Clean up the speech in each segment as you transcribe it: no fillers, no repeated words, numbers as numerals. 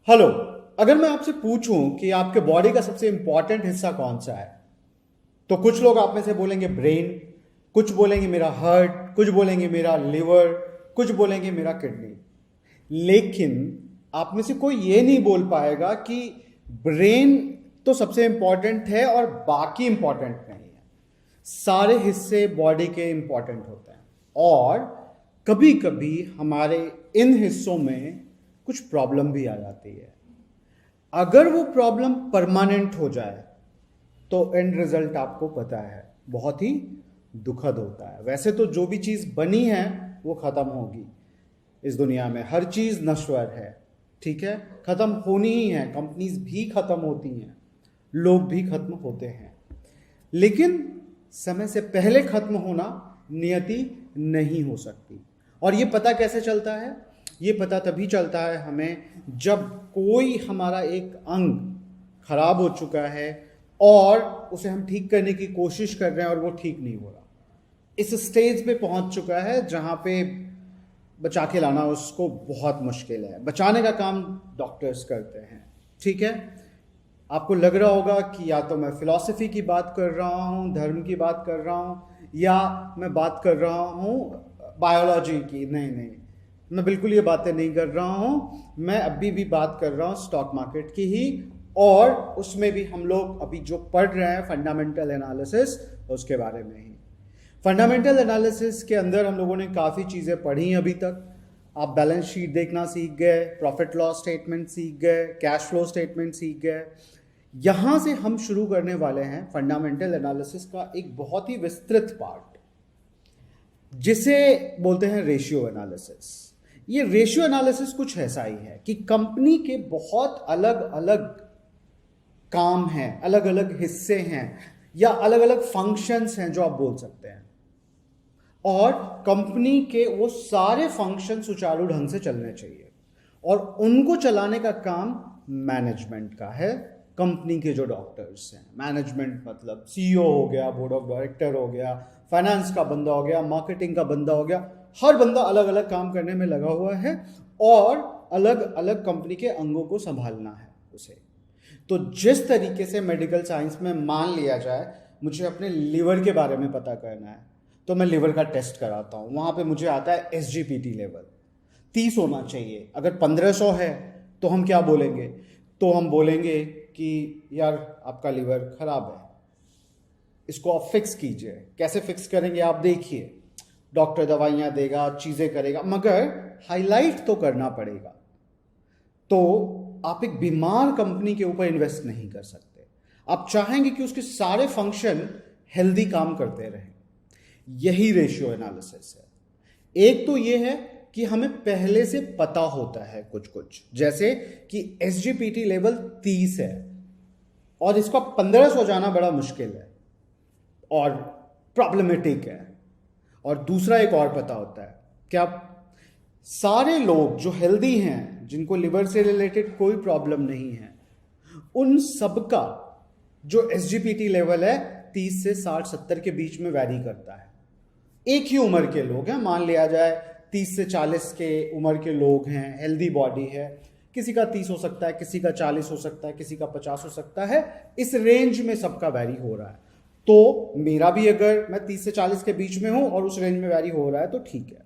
Hello. अगर मैं आपसे पूछूं कि आपके बॉडी का सबसे इंपॉर्टेंट हिस्सा कौन सा है, तो कुछ लोग आप में से बोलेंगे ब्रेन, कुछ बोलेंगे मेरा हार्ट, कुछ बोलेंगे मेरा लिवर, कुछ बोलेंगे मेरा किडनी। लेकिन आप में से कोई ये नहीं बोल पाएगा कि ब्रेन तो सबसे इंपॉर्टेंट है और बाकी इंपॉर्टेंट नहीं है। सारे हिस्से बॉडी के इंपॉर्टेंट होते हैं और कभी कभी हमारे इन हिस्सों में कुछ प्रॉब्लम भी आ जाती है। अगर वो प्रॉब्लम परमानेंट हो जाए तो एंड रिजल्ट आपको पता है, बहुत ही दुखद होता है। वैसे तो जो भी चीज़ बनी है वो ख़त्म होगी। इस दुनिया में हर चीज़ नश्वर है, ठीक है, ख़त्म होनी ही है। कंपनीज भी ख़त्म होती हैं, लोग भी ख़त्म होते हैं, लेकिन समय से पहले ख़त्म होना नियति नहीं हो सकती। और ये पता कैसे चलता है? ये पता तभी चलता है हमें जब कोई हमारा एक अंग खराब हो चुका है और उसे हम ठीक करने की कोशिश कर रहे हैं और वो ठीक नहीं हो रहा, इस स्टेज पे पहुंच चुका है जहां पे बचा के लाना उसको बहुत मुश्किल है। बचाने का काम डॉक्टर्स करते हैं, ठीक है। आपको लग रहा होगा कि या तो मैं फिलॉसफी की बात कर रहा हूँ, धर्म की बात कर रहा हूँ, या मैं बात कर रहा हूँ बायोलॉजी की। नहीं नहीं, मैं बिल्कुल ये बातें नहीं कर रहा हूँ। मैं अभी भी बात कर रहा हूँ स्टॉक मार्केट की ही, और उसमें भी हम लोग अभी जो पढ़ रहे हैं फंडामेंटल एनालिसिस, उसके बारे में ही। फंडामेंटल एनालिसिस के अंदर हम लोगों ने काफ़ी चीज़ें पढ़ी अभी तक। आप बैलेंस शीट देखना सीख गए, प्रॉफिट लॉस स्टेटमेंट सीख गए, कैश फ्लो स्टेटमेंट सीख गए। यहाँ से हम शुरू करने वाले हैं फंडामेंटल एनालिसिस का एक बहुत ही विस्तृत पार्ट, जिसे बोलते हैं रेशियो एनालिसिस। ये रेशियो एनालिसिस कुछ ऐसा ही है कि कंपनी के बहुत अलग अलग काम हैं, अलग अलग हिस्से हैं, या अलग अलग फंक्शंस हैं जो आप बोल सकते हैं, और कंपनी के वो सारे फंक्शन सुचारू ढंग से चलने चाहिए, और उनको चलाने का काम मैनेजमेंट का है। कंपनी के जो डॉक्टर्स हैं, मैनेजमेंट मतलब सीईओ हो गया, बोर्ड ऑफ डायरेक्टर हो गया, फाइनेंस का बंदा हो गया, मार्केटिंग का बंदा हो गया। हर बंदा अलग अलग काम करने में लगा हुआ है और अलग अलग कंपनी के अंगों को संभालना है उसे। तो जिस तरीके से मेडिकल साइंस में मान लिया जाए मुझे अपने लिवर के बारे में पता करना है, तो मैं लिवर का टेस्ट कराता हूँ। वहाँ पे मुझे आता है SGPT लेवल 30 होना चाहिए। अगर 1500 है तो हम क्या बोलेंगे? तो हम बोलेंगे कि यार आपका लिवर खराब है, इसको आप फिक्स कीजिए। कैसे फिक्स करेंगे आप देखिए, डॉक्टर दवाइयाँ देगा, चीज़ें करेगा, मगर हाईलाइट तो करना पड़ेगा। तो आप एक बीमार कंपनी के ऊपर इन्वेस्ट नहीं कर सकते। आप चाहेंगे कि उसके सारे फंक्शन हेल्दी काम करते रहें। यही रेशियो एनालिसिस है। एक तो ये है कि हमें पहले से पता होता है कुछ कुछ, जैसे कि SGPT लेवल 30 है और इसका 1500 जाना बड़ा मुश्किल है और प्रॉब्लमेटिक है। और दूसरा एक और पता होता है, क्या सारे लोग जो हेल्दी हैं, जिनको लिवर से रिलेटेड कोई प्रॉब्लम नहीं है, उन सबका जो SGPT लेवल है 30 से 60-70 के बीच में वैरी करता है। एक ही उम्र के लोग हैं, मान लिया जाए 30 से 40 के उम्र के लोग हैं, हेल्दी बॉडी है, किसी का 30 हो सकता है, किसी का 40 हो सकता है, किसी का 50 हो सकता है। इस रेंज में सबका वैरी हो रहा है। तो मेरा भी अगर मैं 30 से 40 के बीच में हूं और उस रेंज में वैरी हो रहा है तो ठीक है।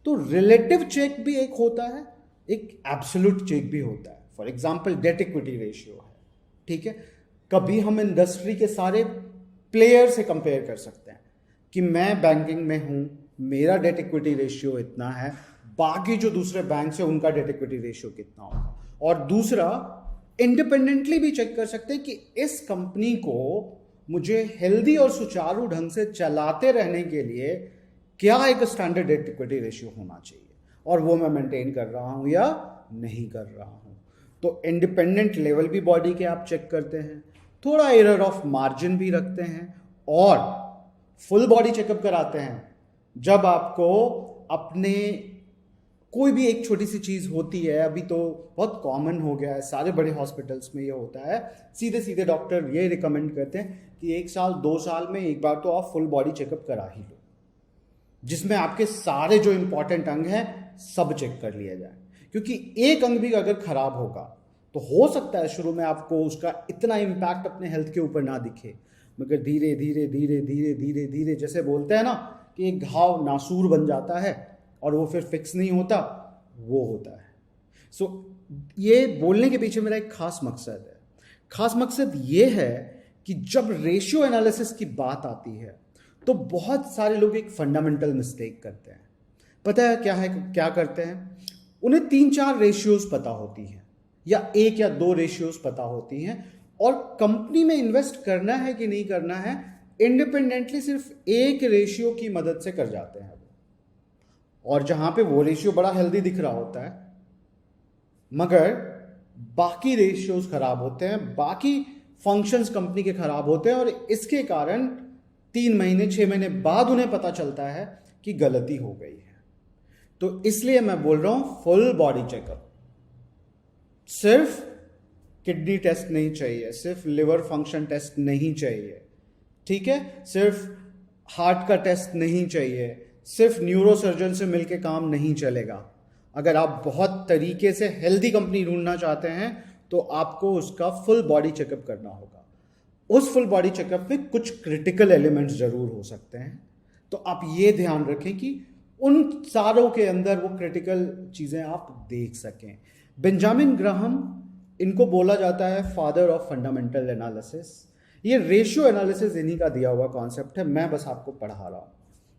तो रिलेटिव चेक भी एक होता है, एक एब्सोल्यूट चेक भी होता है। For example debt equity ratio है, ठीक है। कभी हम इंडस्ट्री के सारे प्लेयर से कंपेयर कर सकते हैं कि मैं बैंकिंग में हूं, मेरा डेट इक्विटी रेशियो इतना है, बाकी जो दूसरे बैंक से उनका डेट इक्विटी रेशियो कितना होगा। और दूसरा, इंडिपेंडेंटली भी चेक कर सकते हैं कि इस कंपनी को मुझे हेल्दी और सुचारू ढंग से चलाते रहने के लिए क्या एक स्टैंडर्ड डेट इक्विटी रेशियो होना चाहिए, और वो मैं मेंटेन कर रहा हूं या नहीं कर रहा हूं। तो इंडिपेंडेंट लेवल भी बॉडी के आप चेक करते हैं, थोड़ा एरर ऑफ मार्जिन भी रखते हैं, और फुल बॉडी चेकअप कराते हैं जब आपको अपने कोई भी एक छोटी सी चीज़ होती है। अभी तो बहुत कॉमन हो गया है, सारे बड़े हॉस्पिटल्स में ये होता है। सीधे सीधे डॉक्टर ये रिकमेंड करते हैं कि 1 साल 2 साल में एक बार तो आप फुल बॉडी चेकअप करा ही लो, जिसमें आपके सारे जो इंपॉर्टेंट अंग हैं सब चेक कर लिया जाए। क्योंकि एक अंग भी अगर खराब होगा तो हो सकता है शुरू में आपको उसका इतना इम्पैक्ट अपने हेल्थ के ऊपर ना दिखे, मगर धीरे धीरे धीरे धीरे धीरे धीरे, जैसे बोलते हैं ना कि एक घाव नासूर बन जाता है और वो फिर फिक्स नहीं होता, वो होता है। सो ये बोलने के पीछे मेरा एक खास मकसद है। खास मकसद ये है कि जब रेशियो एनालिसिस की बात आती है तो बहुत सारे लोग एक फंडामेंटल मिस्टेक करते हैं। पता है क्या करते हैं? उन्हें 3-4 रेशियोज पता होती हैं या 1 या 2 रेशियोज पता होती हैं, और कंपनी में इन्वेस्ट करना है कि नहीं करना है इंडिपेंडेंटली सिर्फ एक रेशियो की मदद से कर जाते हैं। और जहां पे वो रेशियो बड़ा हेल्दी दिख रहा होता है मगर बाकी रेशियोज खराब होते हैं, बाकी फंक्शंस कंपनी के खराब होते हैं, और इसके कारण 3 महीने 6 महीने बाद उन्हें पता चलता है कि गलती हो गई है। तो इसलिए मैं बोल रहा हूं फुल बॉडी चेकअप। सिर्फ किडनी टेस्ट नहीं चाहिए, सिर्फ लिवर फंक्शन टेस्ट नहीं चाहिए, ठीक है, सिर्फ हार्ट का टेस्ट नहीं चाहिए, सिर्फ न्यूरोसर्जन से मिलके काम नहीं चलेगा। अगर आप बहुत तरीके से हेल्दी कंपनी ढूंढना चाहते हैं तो आपको उसका फुल बॉडी चेकअप करना होगा। उस फुल बॉडी चेकअप में कुछ क्रिटिकल एलिमेंट्स जरूर हो सकते हैं, तो आप ये ध्यान रखें कि उन सारों के अंदर वो क्रिटिकल चीजें आप देख सकें। बेंजामिन ग्राहम, इनको बोला जाता है फादर ऑफ फंडामेंटल एनालिसिस। ये रेशियो एनालिसिस इन्हीं का दिया हुआ कॉन्सेप्ट है, मैं बस आपको पढ़ा रहा हूं।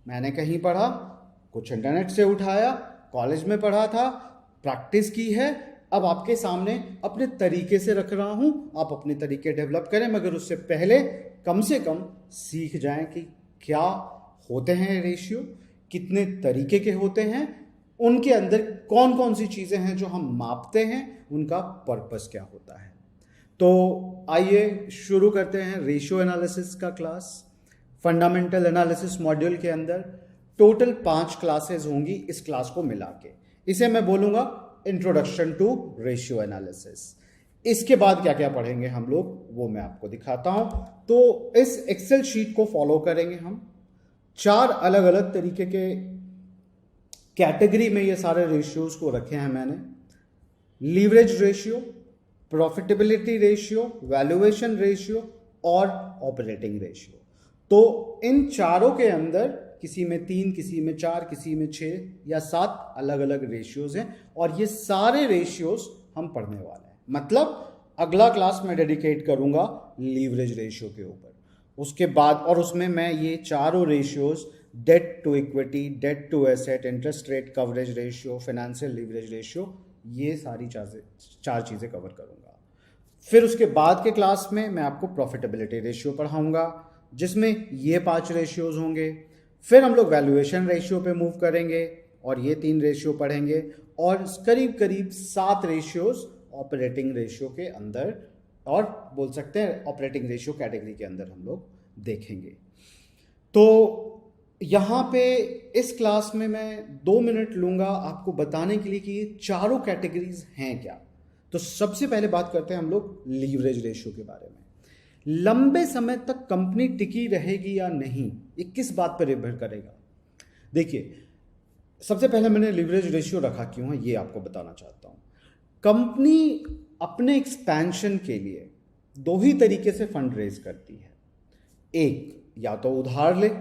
मैंने कहीं पढ़ा, कुछ इंटरनेट से उठाया, कॉलेज में पढ़ा था, प्रैक्टिस की है, अब आपके सामने अपने तरीके से रख रहा हूं। आप अपने तरीके डेवलप करें, मगर उससे पहले कम से कम सीख जाएं कि क्या होते हैं रेशियो, कितने तरीके के होते हैं, उनके अंदर कौन कौन सी चीजें हैं जो हम मापते हैं, उनका पर्पस क्या होता है। तो आइए शुरू करते हैं रेशियो एनालिसिस का क्लास। फंडामेंटल एनालिसिस मॉड्यूल के अंदर टोटल 5 क्लासेस होंगी इस क्लास को मिला के। इसे मैं बोलूंगा इंट्रोडक्शन टू रेशियो एनालिसिस। इसके बाद क्या क्या पढ़ेंगे हम लोग वो मैं आपको दिखाता हूं। तो इस एक्सेल शीट को फॉलो करेंगे हम। 4 अलग अलग तरीके के कैटेगरी में ये सारे रेशियोज को रखे हैं मैंने। Leverage ratio, profitability ratio, valuation ratio और ऑपरेटिंग रेशियो। तो इन चारों के अंदर किसी में 3, किसी में 4, किसी में 6 या 7 अलग अलग रेशियोज हैं, और ये सारे रेशियोज हम पढ़ने वाले हैं। मतलब अगला क्लास में डेडिकेट करूंगा लीवरेज रेशियो के ऊपर। उसके बाद और उसमें मैं ये चारों ratios, debt to equity, debt to asset, interest rate coverage ratio, financial leverage ratio, ये सारी 4 चीज़ें कवर करूंगा। फिर उसके बाद के क्लास में मैं आपको प्रॉफिटेबिलिटी रेशियो पढ़ाऊंगा, जिसमें ये 5 रेशियोज होंगे। फिर हम लोग वैल्यूएशन रेशियो पे मूव करेंगे और ये 3 रेशियो पढ़ेंगे, और करीब करीब 7 रेशियोज ऑपरेटिंग रेशियो के अंदर, और बोल सकते हैं ऑपरेटिंग रेशियो कैटेगरी के अंदर हम लोग देखेंगे। तो यहाँ पे इस क्लास में मैं 2 मिनट लूंगा आपको बताने के लिए कि ये चारों कैटेगरीज हैं क्या। तो सबसे पहले बात करते हैं हम लोग लीवरेज रेशियो के बारे में। लंबे समय तक कंपनी टिकी रहेगी या नहीं, ये किस बात पर निर्भर करेगा। देखिए, सबसे पहले मैंने लीवरेज रेशियो रखा क्यों है ये आपको बताना चाहता हूं। कंपनी अपने एक्सपेंशन के लिए 2 ही तरीके से फंड रेज करती है। एक, या तो उधार ले,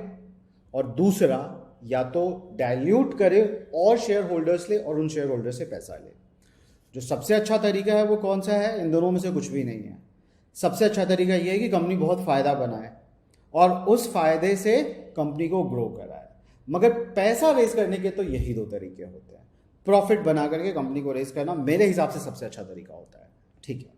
और दूसरा या तो डाइल्यूट करे और शेयर होल्डर्स ले और उन शेयर होल्डर से पैसा ले। जो सबसे अच्छा तरीका है वो कौन सा है? इन दोनों में से कुछ भी नहीं है। सबसे अच्छा तरीका यह है कि कंपनी बहुत फायदा बनाए और उस फायदे से कंपनी को ग्रो कराए। मगर पैसा रेस करने के तो यही 2 तरीके होते हैं। प्रॉफिट बना करके कंपनी को रेस करना मेरे हिसाब से सबसे अच्छा तरीका होता है, ठीक है।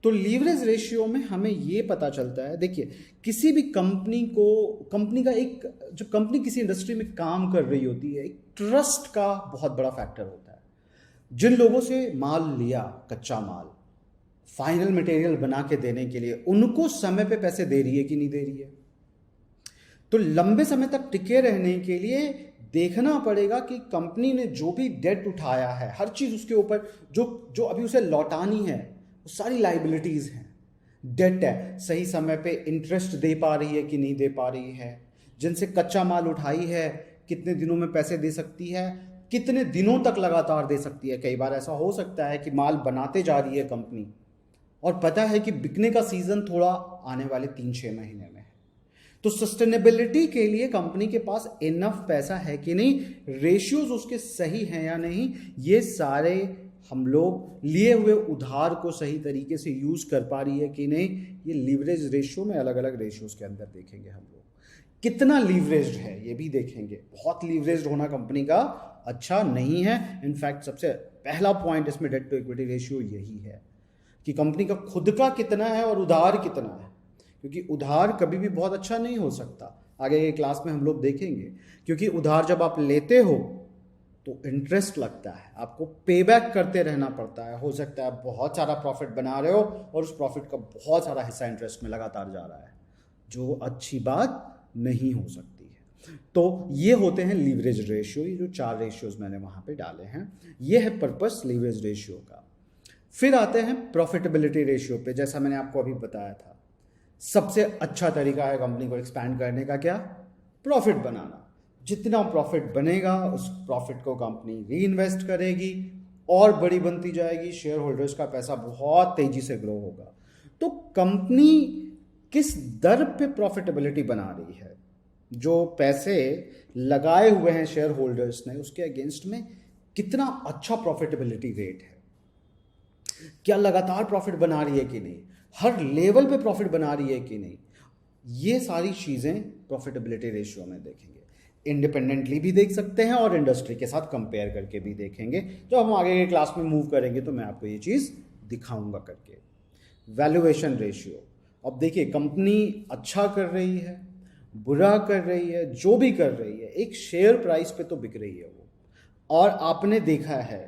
तो लीवरेज रेशियो में हमें ये पता चलता है, देखिए, किसी भी कंपनी का एक, जब कंपनी किसी इंडस्ट्री में काम कर रही होती है, एक ट्रस्ट का बहुत बड़ा फैक्टर होता है। जिन लोगों से माल लिया, कच्चा माल, फाइनल मटेरियल बना के देने के लिए, उनको समय पे पैसे दे रही है कि नहीं दे रही है। तो लंबे समय तक टिके रहने के लिए देखना पड़ेगा कि कंपनी ने जो भी डेट उठाया है, हर चीज उसके ऊपर जो अभी उसे लौटानी है, वो सारी लाइबिलिटीज हैं। डेट है, सही समय पे इंटरेस्ट दे पा रही है कि नहीं दे पा रही है, जिनसे कच्चा माल उठाई है कितने दिनों में पैसे दे सकती है, कितने दिनों तक लगातार दे सकती है। कई बार ऐसा हो सकता है कि माल बनाते जा रही है कंपनी और पता है कि बिकने का सीजन थोड़ा आने वाले 3-6 महीने में है, तो सस्टेनेबिलिटी के लिए कंपनी के पास इनफ पैसा है कि नहीं, रेशियोज उसके सही हैं या नहीं, ये सारे हम लोग लिए हुए उधार को सही तरीके से यूज कर पा रही है कि नहीं, ये लीवरेज रेशियो में अलग अलग रेशियोज के अंदर देखेंगे हम लोग। कितना लीवरेज्ड है ये भी देखेंगे। बहुत लीवरेज्ड होना कंपनी का अच्छा नहीं है। इनफैक्ट सबसे पहला पॉइंट इसमें डेट टू इक्विटी रेशियो यही है कि कंपनी का खुद का कितना है और उधार कितना है, क्योंकि उधार कभी भी बहुत अच्छा नहीं हो सकता। आगे के क्लास में हम लोग देखेंगे, क्योंकि उधार जब आप लेते हो तो इंटरेस्ट लगता है, आपको पे बैक करते रहना पड़ता है। हो सकता है बहुत सारा प्रॉफिट बना रहे हो और उस प्रॉफिट का बहुत सारा हिस्सा इंटरेस्ट में लगातार जा रहा है, जो अच्छी बात नहीं हो सकती है। तो ये होते हैं लीवरेज रेशियो। ये जो 4 रेशियोज मैंने वहां पे डाले हैं, ये है पर्पस लीवरेज रेशियो का। फिर आते हैं प्रॉफिटेबिलिटी रेशियो पे। जैसा मैंने आपको अभी बताया था, सबसे अच्छा तरीका है कंपनी को एक्सपैंड करने का क्या, प्रॉफिट बनाना। जितना प्रॉफिट बनेगा उस प्रॉफिट को कंपनी री इन्वेस्ट करेगी और बड़ी बनती जाएगी, शेयर होल्डर्स का पैसा बहुत तेजी से ग्रो होगा। तो कंपनी किस दर पे प्रॉफिटेबिलिटी बना रही है, जो पैसे लगाए हुए हैं शेयर होल्डर्स ने उसके अगेंस्ट में कितना अच्छा प्रॉफिटेबिलिटी रेट है, क्या लगातार प्रॉफिट बना रही है कि नहीं, हर लेवल पे प्रॉफिट बना रही है कि नहीं, ये सारी चीजें प्रॉफिटेबिलिटी रेशियो में देखेंगे। इंडिपेंडेंटली भी देख सकते हैं और इंडस्ट्री के साथ कंपेयर करके भी देखेंगे। जब हम आगे के क्लास में मूव करेंगे तो मैं आपको ये चीज दिखाऊंगा करके। वैल्यूएशन रेशियो, अब देखिए कंपनी अच्छा कर रही है, बुरा कर रही है, जो भी कर रही है, एक शेयर प्राइस पे तो बिक रही है वो, और आपने देखा है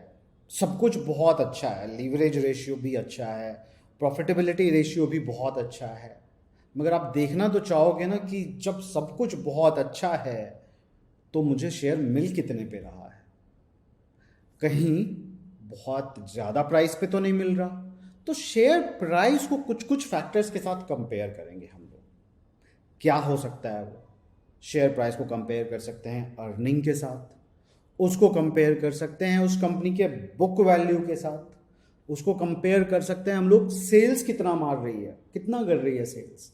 सब कुछ बहुत अच्छा है, लीवरेज रेशियो भी अच्छा है, प्रॉफिटेबिलिटी रेशियो भी बहुत अच्छा है, मगर आप देखना तो चाहोगे ना कि जब सब कुछ बहुत अच्छा है तो मुझे शेयर मिल कितने पे रहा है, कहीं बहुत ज़्यादा प्राइस पे तो नहीं मिल रहा। तो शेयर प्राइस को कुछ कुछ फैक्टर्स के साथ कंपेयर करेंगे हम लोग। क्या हो सकता है वो, शेयर प्राइस को कंपेयर कर सकते हैं अर्निंग के साथ, उसको कंपेयर कर सकते हैं उस कंपनी के बुक वैल्यू के साथ, उसको कंपेयर कर सकते हैं हम लोग सेल्स कितना मार रही है, कितना कर रही है सेल्स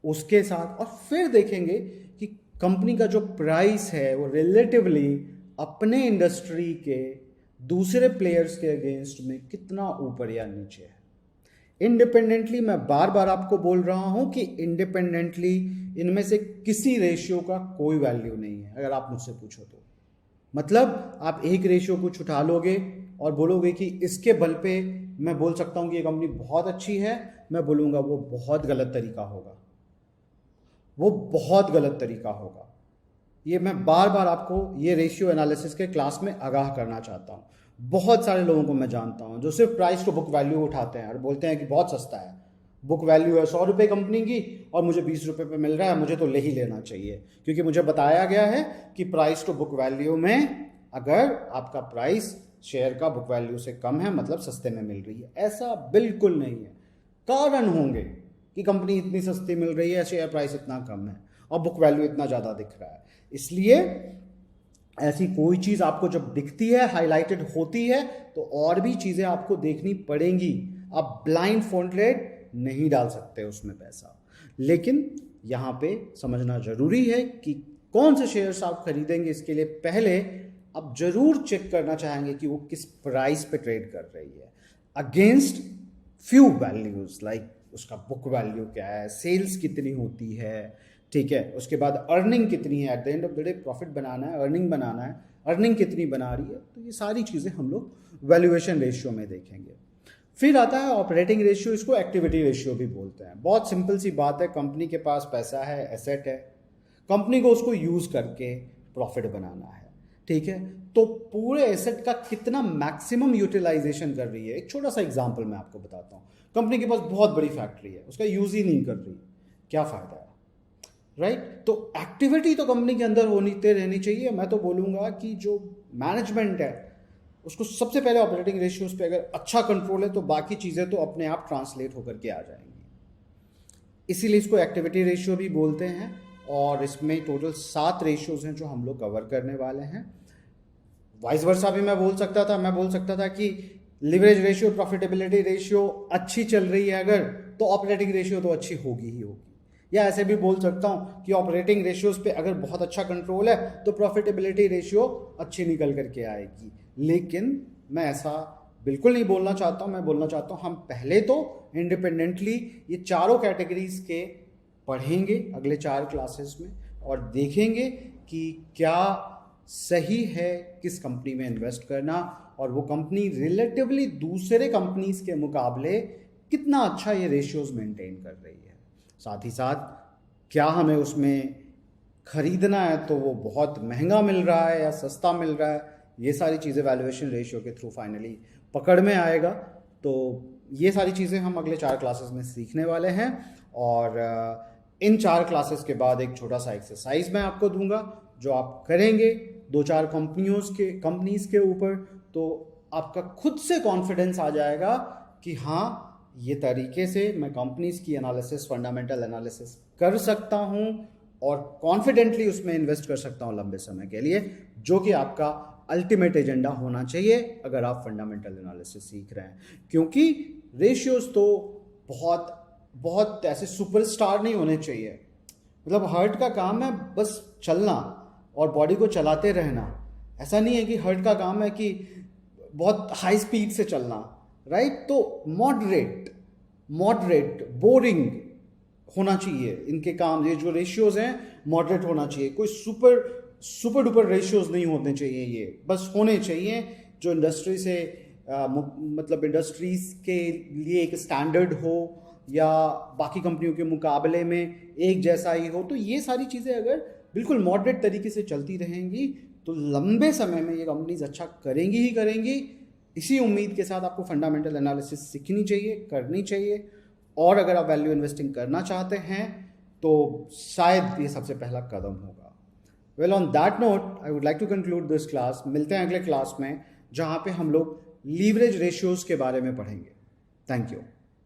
उसके साथ, और फिर देखेंगे कि कंपनी का जो प्राइस है वो रिलेटिवली अपने इंडस्ट्री के दूसरे प्लेयर्स के अगेंस्ट में कितना ऊपर या नीचे है। इंडिपेंडेंटली, मैं बार बार आपको बोल रहा हूं कि इंडिपेंडेंटली इनमें से किसी रेशियो का कोई वैल्यू नहीं है अगर आप मुझसे पूछो तो। मतलब आप एक रेशियो कुछ उठा लोगे और बोलोगे कि इसके बल पे मैं बोल सकता हूं कि ये कंपनी बहुत अच्छी है, मैं बोलूंगा वो बहुत गलत तरीका होगा, वो बहुत गलत तरीका होगा। ये मैं बार बार आपको ये रेशियो एनालिसिस के क्लास में आगाह करना चाहता हूँ। बहुत सारे लोगों को मैं जानता हूँ जो सिर्फ प्राइस टू बुक वैल्यू उठाते हैं और बोलते हैं कि बहुत सस्ता है, बुक वैल्यू है 100 रुपये कंपनी की और मुझे 20 रुपये पे मिल रहा है, मुझे तो ले ही लेना चाहिए, क्योंकि मुझे बताया गया है कि प्राइस टू बुक वैल्यू में अगर आपका प्राइस शेयर का बुक वैल्यू से कम है मतलब सस्ते में मिल रही है। ऐसा बिल्कुल नहीं है। कारण होंगे कि कंपनी इतनी सस्ती मिल रही है, शेयर प्राइस इतना कम है और बुक वैल्यू इतना ज़्यादा दिख रहा है। इसलिए ऐसी कोई चीज़ आपको जब दिखती है, हाईलाइटेड होती है, तो और भी चीज़ें आपको देखनी पड़ेंगी। आप ब्लाइंड फॉन्टेड नहीं डाल सकते उसमें पैसा। लेकिन यहाँ पे समझना जरूरी है कि कौन से शेयर्स आप खरीदेंगे, इसके लिए पहले आप जरूर चेक करना चाहेंगे कि वो किस प्राइस पे ट्रेड कर रही है अगेंस्ट फ्यू वैल्यूज, लाइक उसका बुक वैल्यू क्या है, सेल्स कितनी होती है, ठीक है, उसके बाद अर्निंग कितनी है, at the end of the day profit बनाना है, अर्निंग बनाना है, अर्निंग कितनी बना रही है। तो ये सारी चीज़ें हम लोग वैल्यूएशन रेशियो में देखेंगे। फिर आता है ऑपरेटिंग रेशियो, इसको एक्टिविटी रेशियो भी बोलते हैं। बहुत सिंपल सी बात है, कंपनी के पास पैसा है, एसेट है, कंपनी को उसको यूज़ करके प्रॉफिट बनाना है, ठीक है, तो पूरे एसेट का कितना मैक्सिमम यूटिलाइजेशन कर रही है। एक छोटा सा एग्जांपल मैं आपको बताता हूँ। कंपनी के पास बहुत बड़ी फैक्ट्री है, उसका यूज़ ही नहीं कर रही, क्या फ़ायदा है, राइट। तो एक्टिविटी तो कंपनी के अंदर होनी रहनी चाहिए। मैं तो बोलूँगा कि जो मैनेजमेंट है उसको सबसे पहले ऑपरेटिंग रेशियोज पे अगर अच्छा कंट्रोल है तो बाकी चीज़ें तो अपने आप ट्रांसलेट होकर के आ जाएंगी। इसीलिए इसको एक्टिविटी रेशियो भी बोलते हैं। और इसमें टोटल 7 रेशियोज हैं जो हम लोग कवर करने वाले हैं। वाइस वर्सा भी मैं बोल सकता था कि लिवरेज रेशियो, प्रॉफिटेबिलिटी रेशियो अच्छी चल रही है अगर, तो ऑपरेटिंग रेशियो तो अच्छी होगी ही होगी। या ऐसे भी बोल सकता हूँ कि ऑपरेटिंग रेशियोज पे अगर बहुत अच्छा कंट्रोल है तो प्रॉफिटेबिलिटी रेशियो अच्छी निकल करके आएगी। लेकिन मैं ऐसा बिल्कुल नहीं बोलना चाहता हूँ। मैं बोलना चाहता हूँ हम पहले तो इंडिपेंडेंटली ये चारों कैटेगरीज के पढ़ेंगे अगले 4 क्लासेस में, और देखेंगे कि क्या सही है किस कंपनी में इन्वेस्ट करना, और वो कंपनी रिलेटिवली दूसरे कंपनीज के मुकाबले कितना अच्छा ये रेशियोज मेंटेन कर रही है। साथ ही साथ क्या हमें उसमें खरीदना है तो वो बहुत महंगा मिल रहा है या सस्ता मिल रहा है, ये सारी चीज़ें वैल्यूएशन रेशियो के थ्रू फाइनली पकड़ में आएगा। तो ये सारी चीज़ें हम अगले 4 क्लासेस में सीखने वाले हैं, और इन 4 क्लासेस के बाद एक छोटा सा एक्सरसाइज मैं आपको दूंगा जो आप करेंगे 2-4 कंपनीज के ऊपर, तो आपका खुद से कॉन्फिडेंस आ जाएगा कि हाँ, ये तरीके से मैं कंपनीज की एनालिसिस, फंडामेंटल एनालिसिस कर सकता हूँ और कॉन्फिडेंटली उसमें इन्वेस्ट कर सकता हूँ लंबे समय के लिए, जो कि आपका अल्टीमेट एजेंडा होना चाहिए अगर आप फंडामेंटल एनालिसिस सीख रहे हैं। क्योंकि रेशियोज तो बहुत बहुत ऐसे सुपरस्टार नहीं होने चाहिए। मतलब हार्ट का काम है बस चलना और बॉडी को चलाते रहना। ऐसा नहीं है कि हार्ट का काम है कि बहुत हाई स्पीड से चलना, राइट? तो मॉडरेट बोरिंग होना चाहिए इनके काम। ये जो रेशियोज हैं मॉडरेट होना चाहिए, कोई सुपर डुपर रेशियोज नहीं होने चाहिए। ये बस होने चाहिए जो इंडस्ट्री से मतलब इंडस्ट्रीज के लिए एक स्टैंडर्ड हो या बाकी कंपनियों के मुकाबले में एक जैसा ही हो। तो ये सारी चीज़ें अगर बिल्कुल मॉडरेट तरीके से चलती रहेंगी तो लंबे समय में ये कंपनीज अच्छा करेंगी ही करेंगी। इसी उम्मीद के साथ आपको फंडामेंटल एनालिसिस सीखनी चाहिए, करनी चाहिए, और अगर आप वैल्यू इन्वेस्टिंग करना चाहते हैं तो शायद ये सबसे पहला कदम होगा। Well, on that note I would like to conclude this class. मिलते हैं अगले क्लास में जहाँ पे हम लोग लीवरेज रेशियोज के बारे में पढ़ेंगे। Thank you.